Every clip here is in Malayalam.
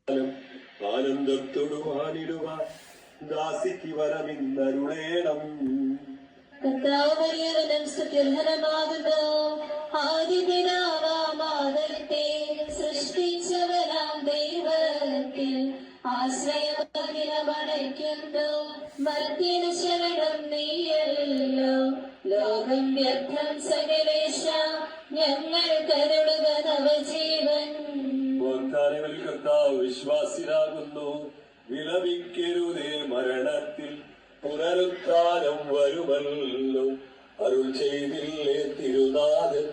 ആനന്ദത്തോടു വാനിടുവാൻ ദാസിക്ക് വരമിന്നരുളേണം. ആദിപിതാവാമാദത്തെ സൃഷ്ടിച്ചവരാം ദൈവത്തിൽ ആശ്രയമടയ്ക്കുന്നു. മർത്യന ശരണം നീയല്ലോ. ലോകം വ്യർത്ഥം സകലേശ, ഞങ്ങൾ കരുളുക നവജീവൻ. വാഗ്ദാനങ്ങളിൽ കർത്താവ് വിശ്വാസിനാകുന്നു. വിലപിക്കരുതേ മരണത്തിൽ, പുനരുത്ഥാനം വരുമല്ലോ. അരുൾ ചെയ്തില്ലേ തിരുനാഥൻ,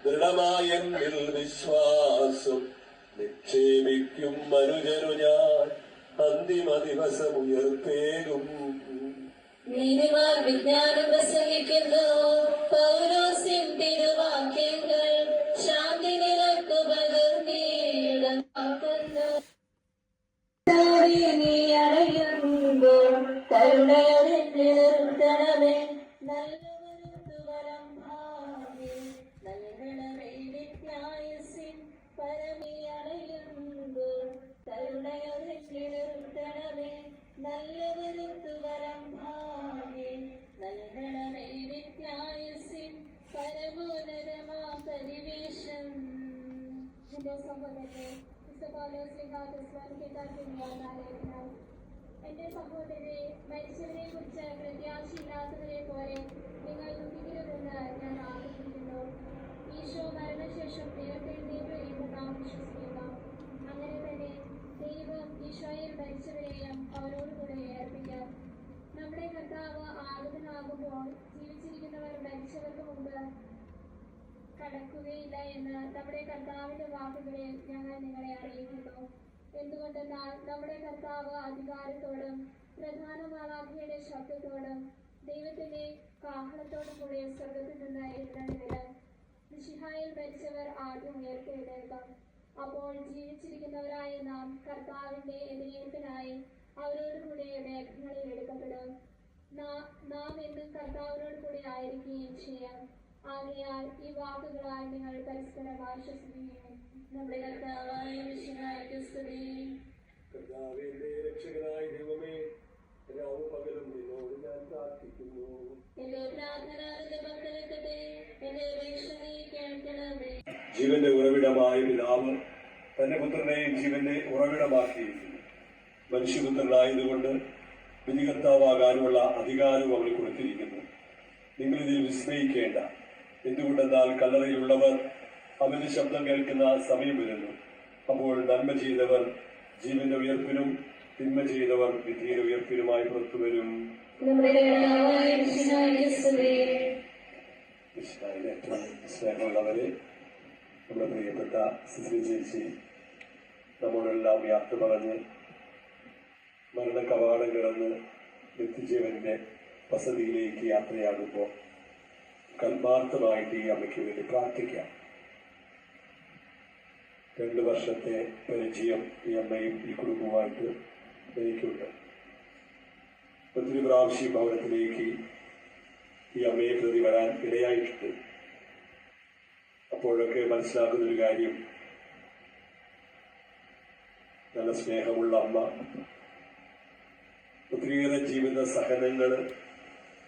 ദൃഢമായ വിശ്വാസം നിക്ഷേപിക്കും മനുജനു ഞാൻ അന്തിമ ദിവസം ഉയർത്തേനും. നീതിമാൻ വിജ്ഞാനം പ്രസംഗിക്കുന്നു. പൗലോസിൻ തിരുവാക്യങ്ങൾ ശാന്തി നിനക്കു പകർന്നിടുന്നു. നീ അടയുമ്പോൾ കരുണയോടെ നിർത്തണമേ. നല്ലവരം ഭാഗ്യം നൽകണമേ. വിജ്ഞായസിൻ പരമി അടയുമ്പോൾ കരുണയോടെ നിർത്തണമേ. നല്ലവരം ഭാഗ്യം നൽകണമേ. വിജ്ഞായസിൻ പരമോന്നതമാ പരിവേഷം. എന്റെ സഹോദരനെ എന്റെ സഹോദരരെ, മരിച്ചവരെ കുറിച്ച് പ്രത്യാശയില്ലാത്തവരെ പോലെ നിങ്ങൾ ദുഃഖിക്കരുതെന്ന് ഞാൻ ആഗ്രഹിക്കുന്നു. ഈശോ മരണശേഷം ഉയർത്തെഴുന്നേറ്റു എന്ന് നാം വിശ്വസിക്കുക. അങ്ങനെ തന്നെ ദൈവം ഈശോയിൽ മരിച്ചവരെയും അവരോടുകൂടെ ഉയർപ്പിക്കാം. നമ്മുടെ കർത്താവ് ആഗതനാകുമ്പോൾ ജീവിച്ചിരിക്കുന്നവർ മരിച്ചവർക്ക് മുമ്പ് കടക്കുകയില്ല എന്ന് നമ്മുടെ കർത്താവിന്റെ വാക്കുകളിൽ ഞങ്ങൾ നിങ്ങളെ അറിയിക്കുന്നു. എന്തുകൊണ്ടെന്നാൽ നമ്മുടെ കർത്താവ് അധികാരത്തോടും പ്രധാന മാലാഖയുടെ ശബ്ദത്തോടും ദൈവത്തിന്റെ കാഹളത്തോടും കൂടെ സ്വർഗത്തിൽ നിന്ന് എഴുന്നള്ളുന്നത്. മിശിഹായിൽ മരിച്ചവർ ആദ്യം ഉയർത്തെഴുന്നേൽക്കാം. അപ്പോൾ ജീവിച്ചിരിക്കുന്നവരായ നാം കർത്താവിന്റെ എതിരേൽപ്പിനായി അവരോട് കൂടെ മേഘങ്ങളിൽ എടുക്കപ്പെടും. നാം എന്നും കർത്താവിനോട് കൂടെ ആയിരിക്കുകയും ചെയ്യാം. ആകയാൽ ഈ വാക്കുകളാൽ നിങ്ങൾ പരസ്പരം ആശ്വസിക്കുകയും. നമ്മുടെ കർത്താവായ മിശിഹായ്ക്ക് സ്തുതി. കർത്താവിന്റെ രക്ഷകനായ ദൈവമേ, രാവും പകലും നിന്നോട് ഞാൻ പ്രാർത്ഥിക്കുന്നു. എന്റെ പ്രാർത്ഥന നിന്റെ പക്കലെത്തട്ടെ. എന്റെ അപേക്ഷ നീ കേൾക്കണമേ. ജീവന്റെ ഉറവിടമായ പിതാവ് തന്റെ പുത്രനെയും ജീവന്റെ ഉറവിടമാക്കിയിരിക്കുന്നു. മനുഷ്യപുത്രനായതുകൊണ്ട് വിധികർത്താവാകാനുള്ള അധികാരവും അവന് കൊടുത്തിരിക്കുന്നു. നിങ്ങൾ ഇതിൽ വിസ്മയിക്കേണ്ട. എന്തുകൊണ്ടെന്നാൽ കല്ലറയിലുള്ളവർ അവന്റെ ശബ്ദം കേൾക്കുന്ന സമയം വരുന്നു. അപ്പോൾ നന്മ ചെയ്തവർ ജീവന്റെ ഉയർപ്പിനും തിന്മ ചെയ്തവർ വിധിയുടെ ഉയർപ്പിനുമായി പുറത്തുവരും. സ്നേഹമുള്ളവരെ, നമ്മുടെ പ്രിയപ്പെട്ട സിസിലി ചേച്ചി നമ്മോടെല്ലാം യാത്ര പറഞ്ഞ് മരണ കവാടം കിടന്ന് നിത്യജീവന്റെ വസതിയിലേക്ക് യാത്രയാകുമ്പോൾ കൽമാർത്ഥമായിട്ട് ഈ അമ്മയ്ക്ക് വേണ്ടി പ്രാർത്ഥിക്കാം. 2 വർഷത്തെ പരിചയം ഈ അമ്മയും ഈ കുടുംബവുമായിട്ട് എനിക്കുണ്ട്. ഒത്തിരി പ്രാവശ്യം ഭവനത്തിലേക്ക് ഈ അമ്മയെ പ്രതി വരാൻ ഇടയായിട്ടുണ്ട്. അപ്പോഴൊക്കെ മനസ്സിലാക്കുന്നൊരു കാര്യം, നല്ല സ്നേഹമുള്ള അമ്മ, ഒത്തിരിയേറെ ജീവിത സഹനങ്ങൾ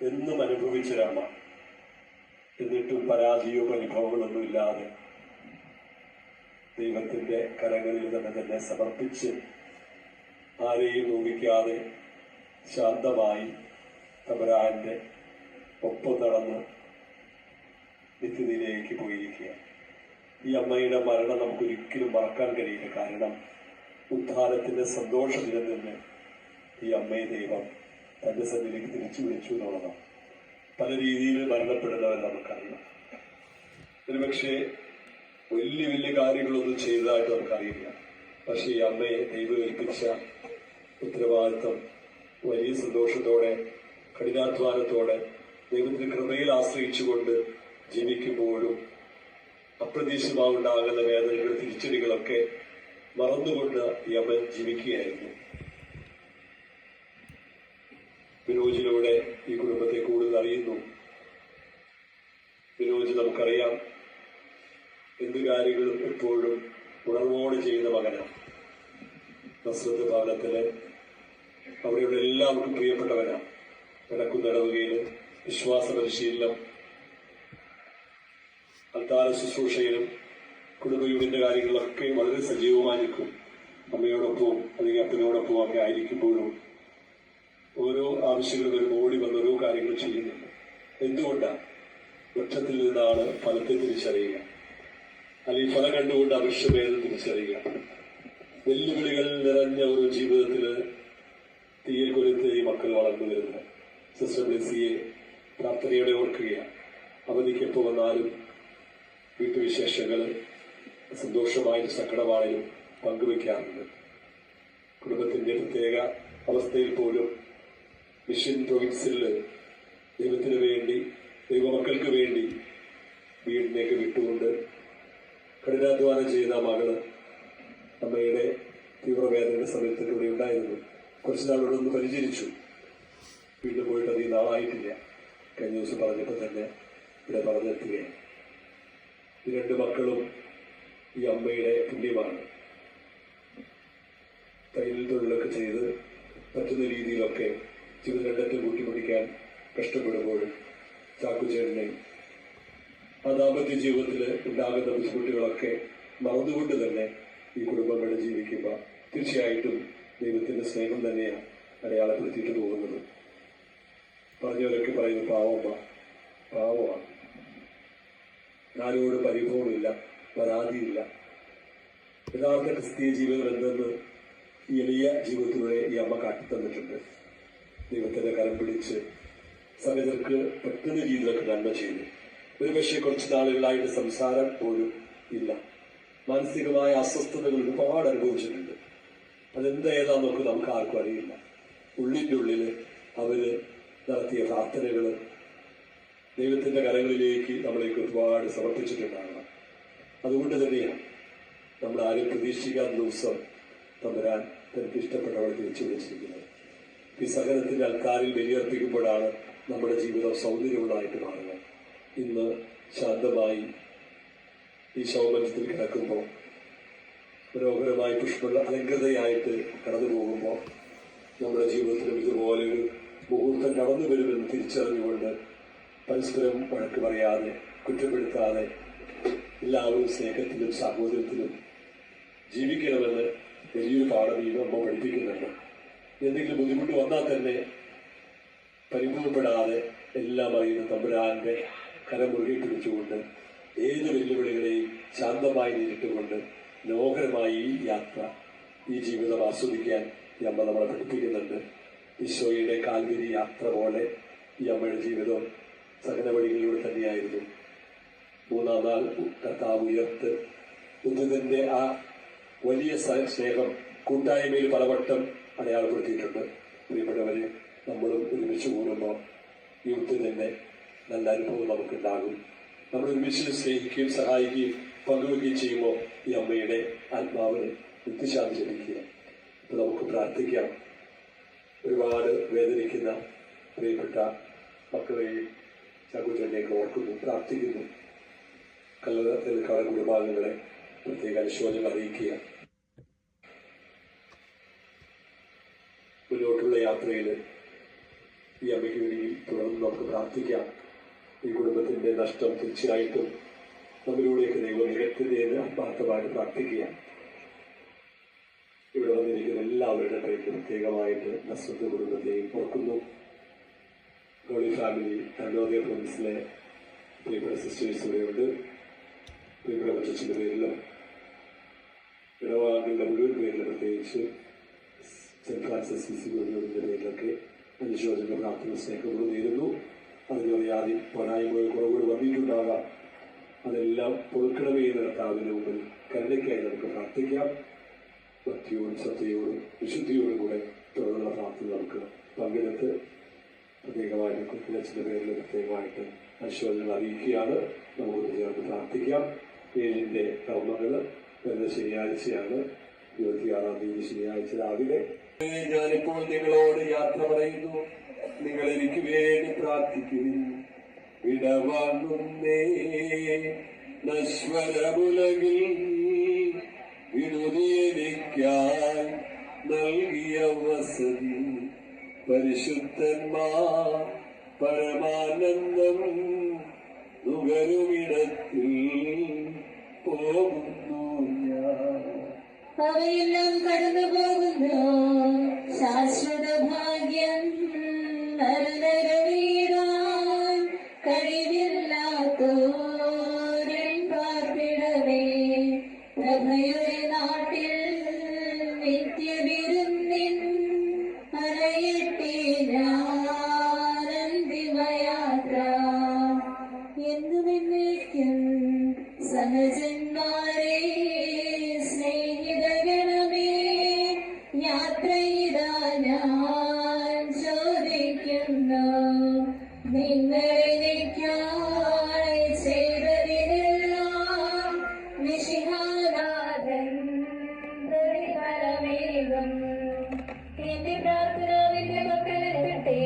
എന്നും അനുഭവിച്ചൊരമ്മ. എന്നിട്ടും പരാതിയോ പരിഭവങ്ങളൊന്നും ഇല്ലാതെ ദൈവത്തിന്റെ കരങ്ങളിൽ തന്നെ സമർപ്പിച്ച് ആരെയും നോവിക്കാതെ ശാന്തമായി തമ്പുരാന്റെ ഒപ്പം നടന്ന് നിത്യതയിലേക്ക് പോയിരിക്കുക. ഈ അമ്മയുടെ മരണം നമുക്കൊരിക്കലും മറക്കാൻ കഴിയില്ല. കാരണം ഉദ്ധാരത്തിന്റെ സന്തോഷ ദിനം തന്നെ ഈ അമ്മയെ ദൈവം തന്റെ സന്നിധിയിലേക്ക് തിരിച്ചു വിളിച്ചു എന്നുള്ളതാണ്. പല രീതിയിൽ മരണപ്പെടുന്നവർ നമുക്കറിയാം. ഒരുപക്ഷെ വലിയ വലിയ കാര്യങ്ങളൊന്നും ചെയ്തതായിട്ട് നമുക്കറിയില്ല. പക്ഷെ ഈ അമ്മയെ ദൈവം ഏൽപ്പിച്ച ഉത്തരവാദിത്വം വലിയ സന്തോഷത്തോടെ കഠിനാധ്വാനത്തോടെ ദൈവത്തിന്റെ കൃപയിൽ ആശ്രയിച്ചുകൊണ്ട് ജീവിക്കുമ്പോഴും അപ്രതീക്ഷിതമാവുണ്ടാകുന്ന വേദനകൾ, തിരിച്ചടികളൊക്കെ മറന്നുകൊണ്ട് ഈ അമ്മ ജീവിക്കുകയായിരുന്നു. വിനോജിലൂടെ ഈ കുടുംബത്തെ കൂടുതൽ അറിയുന്നു. വിനോജ് നമുക്കറിയാം, എന്ത് കാര്യങ്ങളും എപ്പോഴും ഉണർവോട് ചെയ്യുന്ന മകനാണ്. നസ്രത്ത് ഭവനത്തിലെ അവിടെയുള്ള എല്ലാവർക്കും പ്രിയപ്പെട്ടവരാണ്. നടക്കുന്നടവുകയിൽ വിശ്വാസ പരിശീലനം, അൽത്താര ശുശ്രൂഷയിലും കുടുംബ യൂണിയന്റെ കാര്യങ്ങളിലൊക്കെ വളരെ സജീവമായി നിൽക്കും. അമ്മയോടൊപ്പവും അല്ലെങ്കിൽ അപ്പനോടൊപ്പവും ഒക്കെ ആയിരിക്കുമ്പോഴും ഓരോ ആവശ്യങ്ങൾ വരുമ്പോൾ ഓടി വന്ന് ഓരോ കാര്യങ്ങൾ ചെയ്യുന്നുണ്ട്. എന്തുകൊണ്ടാണ്? വൃക്ഷത്തിൽ നിന്നാണ് ഫലത്തെ തിരിച്ചറിയുക, അല്ലെങ്കിൽ ഫലം കണ്ടുകൊണ്ട് അവശ്യമേത് തിരിച്ചറിയുക. വെല്ലുവിളികൾ നിറഞ്ഞ ഒരു ജീവിതത്തില് തീയിൽ കൊലുത്ത് ഈ മക്കൾ വളർന്നു വരുന്നത്. സിസ്റ്റർ ബ്ലെസ്സിയെ പ്രാർത്ഥനയോടെ ഓർക്കുകയാണ്. അവധിക്കെപ്പോ വന്നാലും വീട്ടുവിശേഷങ്ങൾ സന്തോഷമായും സങ്കടമായും പങ്കുവെക്കാറുണ്ട്. കുടുംബത്തിന്റെ പ്രത്യേക അവസ്ഥയിൽ പോലും മിഷൻ പ്രൊവിൻസിൽ ദൈവത്തിന് വേണ്ടി, ദൈവമക്കൾക്ക് വേണ്ടി വീടിനേക്ക് വിട്ടുകൊണ്ട് കഠിനാധ്വാനം ചെയ്ത മകള് അമ്മയുടെ തീവ്രവേദനയുടെ സമയത്ത് ഇവിടെ ഉണ്ടായിരുന്നു. കുറച്ചു നാളോടെ ഒന്ന് പരിചരിച്ചു. വീട്ടിൽ പോയിട്ട് അധികം നാളായിട്ടില്ല. കഴിഞ്ഞ ദിവസം പറഞ്ഞപ്പോൾ തന്നെ ഇവിടെ പറഞ്ഞെത്തുകയാണ്. ഈ രണ്ട് മക്കളും ഈ അമ്മയുടെ പുണ്യമാണ്. തയ്യൽ തൊഴിലൊക്കെ ചെയ്ത് പറ്റുന്ന രീതിയിലൊക്കെ ജീവിതം രണ്ടറ്റും കൂട്ടിപ്പിടിക്കാൻ കഷ്ടപ്പെടുമ്പോൾ ചാക്കുചേട്ടനെ ആ ദാമ്പത്യ ജീവിതത്തിൽ ഉണ്ടാകുന്ന ബുദ്ധിമുട്ടുകളൊക്കെ മറന്നുകൊണ്ട് തന്നെ ഈ കുടുംബങ്ങൾ ജീവിക്കുമ്പോൾ തീർച്ചയായിട്ടും ദൈവത്തിന്റെ സ്നേഹം തന്നെയാണ് അടയാളപ്പെടുത്തിയിട്ട് പോകുന്നത്. പറഞ്ഞവരൊക്കെ പറയുന്നു പാവമാണ്, ആരോട് പരിഭവമില്ല, പരാതിയില്ല. യഥാർത്ഥ ക്രിസ്തീയ ജീവിതം എന്തെന്ന് ഈ എളിയ ജീവിതത്തിലൂടെ ഈ അമ്മ കാട്ടിത്തന്നിട്ടുണ്ട്. ദൈവത്തിന്റെ കരം പിടിച്ച് സകലർക്ക് പറ്റുന്ന രീതിയിലൊക്കെ നന്മ ചെയ്തു. ഒരുപക്ഷെ കുറച്ച് നാളുകളായിട്ട് സംസാരം പോലും ഇല്ല. മാനസികമായ അസ്വസ്ഥതകൾ ഒരുപാട് അനുഭവിച്ചിട്ടുണ്ട്. അതെന്താന്നൊക്കെ നമുക്ക് ആർക്കും അറിയില്ല. ഉള്ളിൻ്റെ ഉള്ളിൽ അവര് നടത്തിയ പ്രാർത്ഥനകള് ദൈവത്തിന്റെ കരങ്ങളിലേക്ക് നമ്മളേക്ക് ഒരുപാട് സമർപ്പിച്ചിട്ടുണ്ടാകണം. അതുകൊണ്ട് തന്നെയാണ് നമ്മൾ ആരും പ്രതീക്ഷിക്കാത്ത ദിവസം തമ്പുരാൻ തനിക്ക് ഇഷ്ടപ്പെട്ടവളെ തിരിച്ചു വിളിച്ചിരിക്കുന്നത്. ഈ സകലത്തിന്റെ അൽക്കാരിൽ ബലിയർപ്പിക്കുമ്പോഴാണ് നമ്മുടെ ജീവിതം സൗന്ദര്യമുള്ളതായിട്ട് മാറുക. ഇന്ന് ശാന്തമായി ഈ ശവമഞ്ചത്തിൽ കിടക്കുമ്പോൾ മനോഹരമായി പുഷ്പമുള്ള അലങ്കൃതയായിട്ട് കടന്നു പോകുമ്പോൾ നമ്മുടെ ജീവിതത്തിലും ഇതുപോലൊരു മുഹൂർത്തം കടന്നു വരുമെന്ന് തിരിച്ചറിഞ്ഞുകൊണ്ട് പരസ്പരം വഴക്ക് പറയാതെ, കുറ്റപ്പെടുത്താതെ എല്ലാവരും സ്നേഹത്തിലും സാഹോദര്യത്തിലും ജീവിക്കണമെന്ന് വലിയൊരു പാഠം ഈ അമ്മ പഠിപ്പിക്കുന്നുണ്ട്. എന്തെങ്കിലും ബുദ്ധിമുട്ട് വന്നാൽ തന്നെ പരിഭവപ്പെടാതെ എല്ലാം അറിയുന്ന തമ്പുരാന്റെ കരം മുറുകെ പിടിച്ചുകൊണ്ട് ഏത് വെല്ലുവിളികളെയും ശാന്തമായി നേരിട്ടുകൊണ്ട് മനോഹരമായി ഈ യാത്ര, ഈ ജീവിതം ആസ്വദിക്കാൻ ഈ അമ്മ നമ്മളെ പഠിപ്പിക്കുന്നുണ്ട്. ഈശോയുടെ കാൽവരി യാത്ര പോലെ ഈ അമ്മയുടെ ജീവിതം സകല വഴികളിലൂടെ തന്നെയായിരുന്നു. മൂന്നാം നാൾ കർത്താവ് ഉയർത്ത് ബുദ്ധന്റെ ആ വലിയ സ്നേഹം കൂട്ടായ്മയിൽ പലവട്ടം അടയാളപ്പെടുത്തിയിട്ടുണ്ട്. പ്രിയപ്പെട്ടവരെ, നമ്മളും ഒരുമിച്ച് കൂടുമ്പോൾ ഈ ബുദ്ധന്റെ നല്ല അനുഭവം നമുക്കുണ്ടാകും. നമ്മൾ ഒരുമിച്ച് സ്നേഹിക്കുകയും സഹായിക്കുകയും പങ്കുവയ്ക്കുകയും ചെയ്യുമ്പോൾ ഈ അമ്മയുടെ ആത്മാവിന് നിത്യശാന്തി ലഭിക്കുക. അപ്പൊ നമുക്ക് പ്രാർത്ഥിക്കാം. ഒരുപാട് വേദനിക്കുന്ന പ്രിയപ്പെട്ട മക്കളെയും ചാക്കുചേട്ടനെയൊക്കെ ഓർക്കുന്നു, പ്രാർത്ഥിക്കുന്നു. കല്ലറ കുടുംബാംഗങ്ങളെ പ്രത്യേക അനുശോചനം അറിയിക്കുക. മുന്നോട്ടുള്ള യാത്രയിൽ ഈ അമ്മയ്ക്ക് വേണ്ടി തുടർന്ന് നമുക്ക് പ്രാർത്ഥിക്കാം. ഈ കുടുംബത്തിന്റെ നഷ്ടം തീർച്ചയായിട്ടും നമ്മളിലൂടെയൊക്കെ ദൈവം നികത്തുന്നതിന് ആത്മാർത്ഥമായിട്ട് പ്രാർത്ഥിക്കുക. ഇവിടെ വന്നിരിക്കുന്ന എല്ലാവരുടെ പേരിൽ പ്രത്യേകമായിട്ട് നസ്രത്ത് കുടുംബത്തെയും ഓർക്കുന്നു. ഗോളി ഫാമിലി അന്നോദയ പ്രൊവിൻസിലെ പ്രിയപ്പെട്ട സിസ്റ്റേഴ്സ് ഇവിടെയുണ്ട്. പ്രിയപ്പെട്ട കൊച്ചിന്റെ പേരിലും ഇടവാങ്ങളുടെ മുഴുവൻ പേരിലും പ്രത്യേകിച്ച് സെന്റ് ഫ്രാൻസിസ് സിസിയുടെ പേരിലൊക്കെ അനുശോചന പ്രാർത്ഥന സ്നേഹങ്ങൾ നേരുന്നു. അതിനറിയാതെ പോരായ്മകൾ കുറവുകൾ വന്നിട്ടുണ്ടാകാം. അതെല്ലാം പൊറുക്കണമേ എന്ന കർത്താവിന്റെ മുമ്പിൽ കരുണയ്ക്കായി നമുക്ക് പ്രാർത്ഥിക്കാം. ഭക്തിയോടും ശ്രദ്ധയോടും വിശുദ്ധിയോടും കൂടെ തുടർന്നുള്ള പ്രാർത്ഥന നമുക്ക് പങ്കെടുത്ത് പ്രത്യേകമായിട്ട് കുട്ടിലച്ഛന്റെ പേരിൽ പ്രത്യേകമായിട്ട് അനുശോചനങ്ങൾ അറിയിക്കുകയാണ്. നമുക്ക് ചേർന്ന് പ്രാർത്ഥിക്കാം. ഏഴിന്റെ കർമ്മങ്ങൾ വരുന്ന ശനിയാഴ്ചയാണ്, 26-ാം തീയതി ശനിയാഴ്ച രാവിലെ. ഞാനിപ്പോൾ നിങ്ങളോട് യാത്ര പറയുന്നു. നിങ്ങൾ എനിക്ക് വേണ്ടി പ്രാർത്ഥിക്കുന്നു. വിടവാങ്ങുന്നേ നശ്വരമുലകിൽ വിടുതിയെനിക്കായി നൽകിയ വസതി പരിശുദ്ധന്മാർ പരമാനന്ദം നുകരുമിടത്തിൽ പോകുന്നു ഞാൻ. അവയെല്ലാം കടന്നു പോകുന്നു ശാശ്വത ഭാഗ്യം നരനരവീടാൻ കഴിവില്ലാത്തോരൻ പാർപ്പിടവേ പ്രഭയുടെ നാട്ടിൽ നിത്യവിരുന്നിൻ അറിയട്ടെ ഞാനന്തിമയാത്ര എന്തു നിന്നേക്കും സഹജന്മാരെ സ്നേഹിതഗണമേ യാത്രയിതാ ഞാൻ ചോദിക്കുന്നു നിങ്ങളെനിക്കായി ചെയ്തതിനെല്ലാം വിശിഹാനാഥൻ പ്രതിഫലമേകും. എന്റെ പ്രാർത്ഥന നിന്റെ മക്കളെത്തട്ടെ.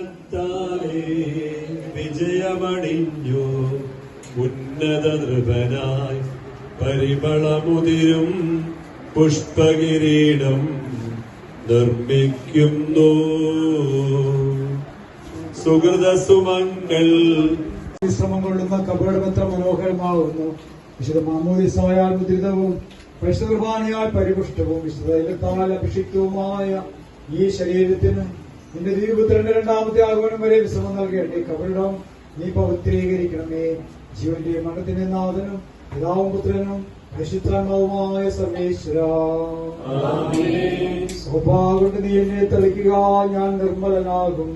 ജ്ഞാനത്താലേ വിജയമണിഞ്ഞു ഉന്നത നൃപനായി പരിമളമുതിരും പുഷ്പകിരീടം നിർമ്മിക്കുന്നു. സുഹൃതസുമങ്ങൾ വിശ്രമം കൊള്ളുന്ന കബറിടം എത്ര മനോഹരമാകുന്നു. വിശുദ്ധ മാമോദിസായാൽ മുദ്രിതവും പരിശുദ്ധ കുർബാനയാൽ പരിപുഷ്ടവും വിശുദ്ധ തൈലത്താൽ അഭിഷിക്തവുമായ ഈ ശരീരത്തിന് നിന്റെ ദീപുത്രന്റെ രണ്ടാമത്തെ ആഗമനം വരെ വിശ്രമം നൽകേണ്ടേ. കബറിടം നീ പവിത്രീകരിക്കണമേ. ജീവന്റെ മരണത്തിന്റെ നാഥനും പിതാവും പുത്രനും പരിശുദ്ധാത്മാവുമായ സർവേശ്വര, സ്വഭാവം നീ എന്നെ തളിക്കുക, ഞാൻ നിർമ്മലനാകും.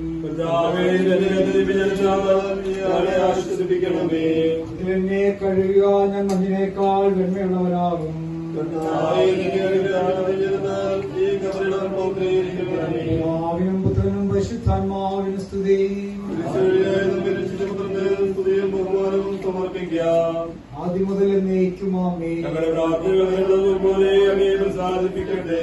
എന്നെ കഴുകുക, ഞാൻ മഞ്ഞിനേക്കാൾ വെണ്മയുള്ളവനാകും. പിതാവിനും പുത്രനും പരിശുദ്ധാത്മാവിനും സ്തുതി. ആദ്യം മുതൽ എന്നേക്കും ആമേൻ. ഞങ്ങളുടെ പ്രാർത്ഥനകൾ പോലെ അങ്ങേ പ്രസാദിപ്പിക്കട്ടെ.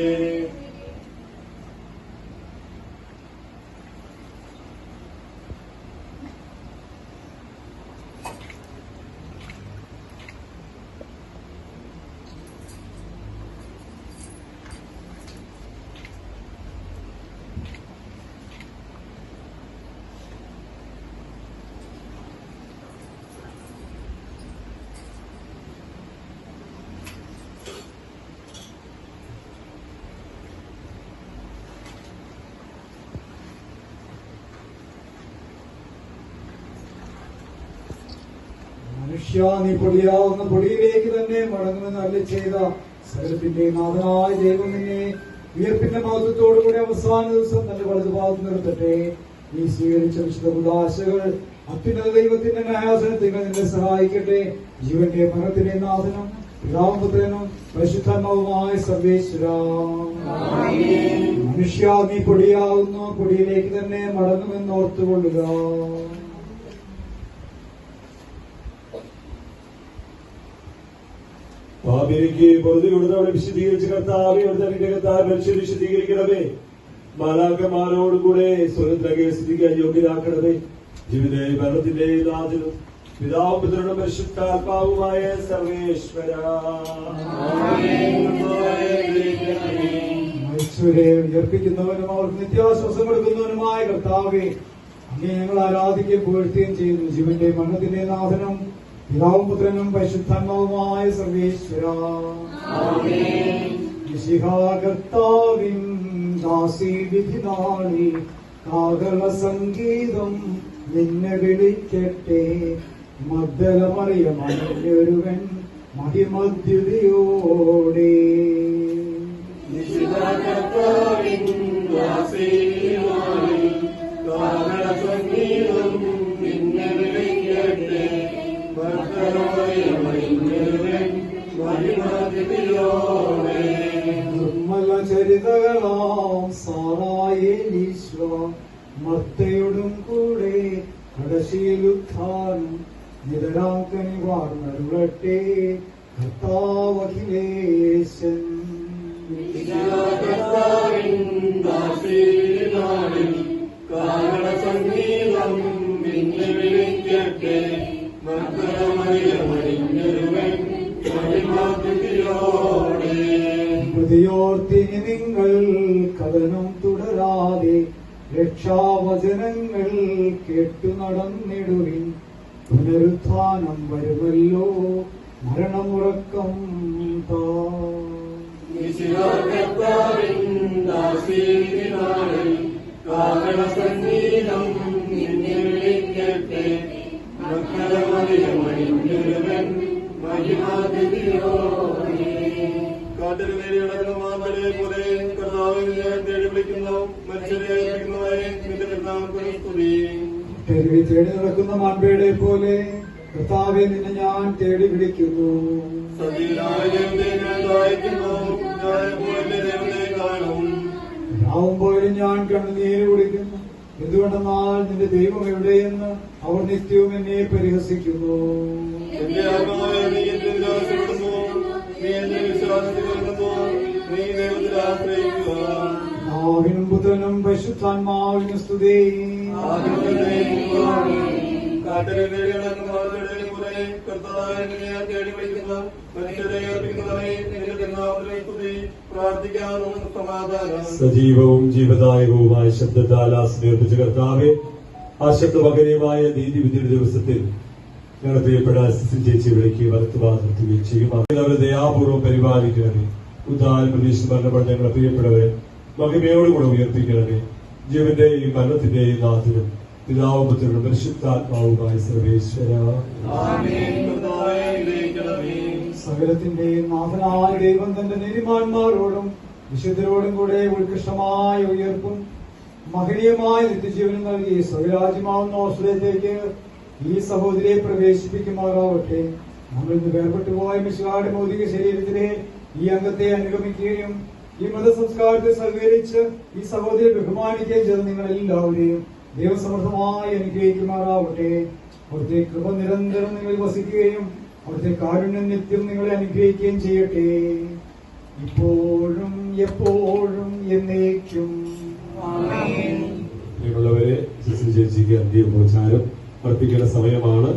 മനുഷ്യ, നീ പൊടിയാവുന്ന പൊടിയിലേക്ക് തന്നെ മടങ്ങുമെന്ന് അരുളി ചെയ്ത സകലത്തിന്റെ നാഥനായ ദൈവം നിന്നെ ഉയർപ്പിന്റെ മഹത്വത്തോടുകൂടി അവസാന ദിവസം തന്റെ വലതുഭാഗത്ത് നിർത്തട്ടെ. നീ സ്വീകരിച്ച വിശുദ്ധ ഉദാശകൾ അത്യുന്നത ദൈവത്തിന്റെ ന്യായാസനത്തിൽ നിന്നെ സഹായിക്കട്ടെ. ജീവന്റെ മരണത്തിന്റെ നാഥനും പിതാവും പുത്രനും പരിശുദ്ധാത്മാവുമായ സർവേശ്വര, മനുഷ്യ, നീ പൊടിയാവുന്നു പൊടിയിലേക്ക് തന്നെ മടങ്ങുമെന്ന് ഓർത്തുകൊള്ളുക. പാപിനിക്ക് പൊറുതി കൊടുത്തവളെ വിശദീകരിച്ച് കർത്താവെ വിശദീകരിക്കണമേ. മാലാഖമാരോടുകൂടെ സ്വതന്ത്രയെ സ്ഥിതിക്കാൻ യോഗ്യരാക്കണമേ. ജീവിതത്തിന്റെ മരണത്തിന്റെ നാഥനും പിതാവും പുത്രനും പരിശുദ്ധാത്മാവുമായ സർവേശ്വര, മരിച്ചവരെ ഉയർപ്പിക്കുന്നവനും അവർക്ക് നിത്യാശ്വാസം കൊടുക്കുന്നവനുമായ കർത്താവെ, അങ്ങേ ഞങ്ങൾ ആരാധിക്കുകയും പുകഴ്ത്തുകയും ചെയ്യുന്നു. ജീവന്റെ മരണത്തിന്റെ നാഥനും പിതാവും പുത്രനും പരിശുദ്ധാത്മാവുമായ സർവേശ്വര, കർത്താവിൻ ദാസി വിധിനാളി കാഹള സംഗീതം നിന്നെ വിളിക്കട്ടെ. മദ്ദലമറിയമൊരുവൻ മഹിമദ്യുതിയോടെ നിർമ്മല ചരിതകളാം സാറായേലീശ്വ മർത്തയോടും കൂടെ കടശീലുത്ഥാനം നിതരാക്കനി വാർന്നരുളട്ടെ. കർത്താവഖിലേശൻ പ്രതിയോർത്തിന് നിങ്ങൾ കഥനം തുടരാതെ രക്ഷാവചനങ്ങൾ കേട്ടു നടന്നിടുവിൻ. പുനരുത്ഥാനം വരുമല്ലോ, മരണമുറക്കം കാട്ടിൽ നേരിടക്കുന്നവരെ പോലെ കർത്താവിനെ തേടി വിളിക്കുന്നു. മനുഷ്യരെ തേടി നടക്കുന്ന മാൻപേടെ പോലെ കർത്താവെ നിന്നെ ഞാൻ തേടി വിളിക്കുന്നു. രാവുമ്പോഴും ഞാൻ കണ്ണുനീര് കുടിക്കുന്നു. എന്തുകൊണ്ടെന്നാൽ നിന്റെ ദൈവം എവിടെയെന്ന് അവർ നിത്യവും എന്നെ പരിഹസിക്കുന്നു. പിതാവിനും പുത്രനും പരിശുദ്ധാത്മാവിനും സ്തുതി. സജീവവും ജീവദായകവുമായ ശബ്ദത്താൽ ആശ്രയിപ്പിച്ച കർത്താവെ, ആ ശബ്ദപകരമായ നീതിവിധിയുടെ ദിവസത്തിൽ ഞങ്ങളുടെ പ്രിയപ്പെട്ട അസിസ്റ്റന്റ് ചേച്ചി വിളിക്കുകയും വലത്തുഭാഗത്തുകയും ചെയ്യും. അവരെ ദയാപൂർവ്വം പരിപാലിക്കണമേ. ഉദാഹരണ പ്രദേശത്ത് മരണപ്പെട്ട ഞങ്ങളുടെ പ്രിയപ്പെട്ടവരെ മഹിമയോടുകൂടെ ഉയർപ്പിക്കണമേ. ജീവന്റെയും മരണത്തിന്റെയും നാഥനും പിതാവും പുത്രനും പരിശുദ്ധാത്മാവുമായ സർവേശ്വര. സകലത്തിന്റെയും നാഥനായ ദൈവം തന്റെ നീതിമാന്മാരോടും വിശുദ്ധരോടും കൂടെ ഉത്കൃഷ്ടമായ ഉയർപ്പും മഹനീയമായ നിത്യജീവനം നൽകി സ്വരാജ്യമാവുന്ന ഓസ്ട്രേലിയയിലേക്ക് ഈ സഹോദരിയെ പ്രവേശിപ്പിക്കുമാറാവട്ടെ. നമ്മൾ ഇന്ന് വേർപെട്ടുപോയ മിശിഹായുടെ ഭൗതിക ശരീരത്തിലെ ഈ അംഗത്തെ അനുഗമിക്കുകയും ഈ മതസംസ്കാരത്തെ സഹകരിച്ച് ഈ സഹോദരിയെ ബഹുമാനിക്കുകയും ചെയ്ത് നിങ്ങൾ എല്ലാവരെയും ദൈവസമർത്ഥമായി അനുഗ്രഹിക്കുമാറാവട്ടെ. അവിടുത്തെ കൃപ നിരന്തരം നിങ്ങളിൽ വസിക്കുകയും അവിടുത്തെ കാരുണ്യം നിത്യം നിങ്ങളെ അനുഗ്രഹിക്കുകയും ചെയ്യട്ടെ, ഇപ്പോഴും എപ്പോഴും എന്നേക്കും. പ്രിയമുള്ളവരെ, സിസ്റ്റർ ചേച്ചിക്ക് അന്ത്യോപചാരം അർപ്പിക്കുന്ന സമയമാണ്.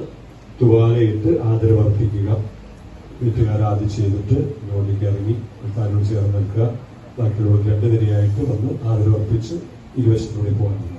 തുവാലയിട്ട് ആദരവർപ്പിക്കുക. വീട്ടുകാർ ആദ്യം ചെയ്തിട്ട് നോട്ടിക്ക് ഇറങ്ങി താനോട് ചേർന്ന് നിൽക്കുക. ബാക്കിയുള്ളവർ രണ്ടു നിരയായിട്ട് വന്ന് ആദരവർപ്പിച്ച് ഇരുവശത്തൂടെ പോകാനുള്ള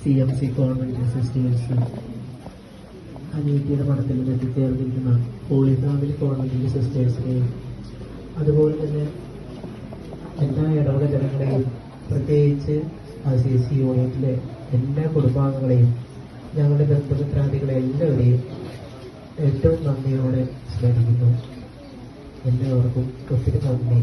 CMC കോൺവെന്റ് സിസ്റ്റേഴ്സ് അനീതിയുടെ മഠത്തിൽ എത്തിച്ചേർന്നിരിക്കുന്ന ഹോളി ഫാമിലി കോൺവെന്റ് സിസ്റ്റേഴ്സിനെയും അതുപോലെ തന്നെ എല്ലാ ഇടവക ജനങ്ങളെയും പ്രത്യേകിച്ച് ICC യൂണിറ്റിലെ എല്ലാ കുടുംബാംഗങ്ങളെയും ഞങ്ങളുടെ ബന്ധുമിത്രാദികളെ എല്ലാവരെയും ഏറ്റവും നന്ദിയോടെ സ്മരിക്കുന്നു. എല്ലാവർക്കും ഒത്തിരി നന്ദി.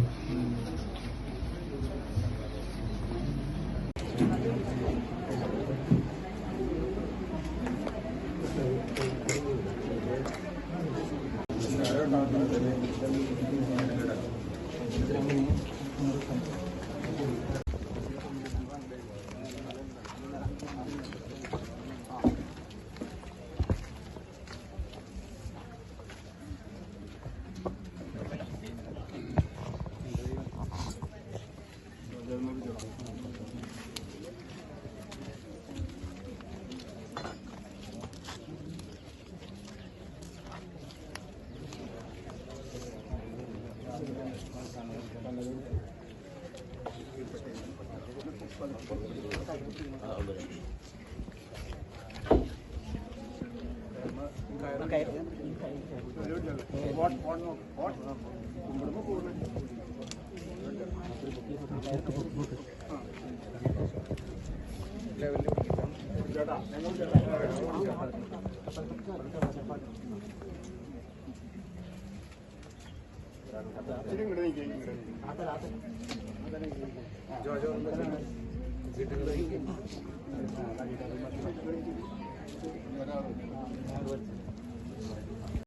ജോ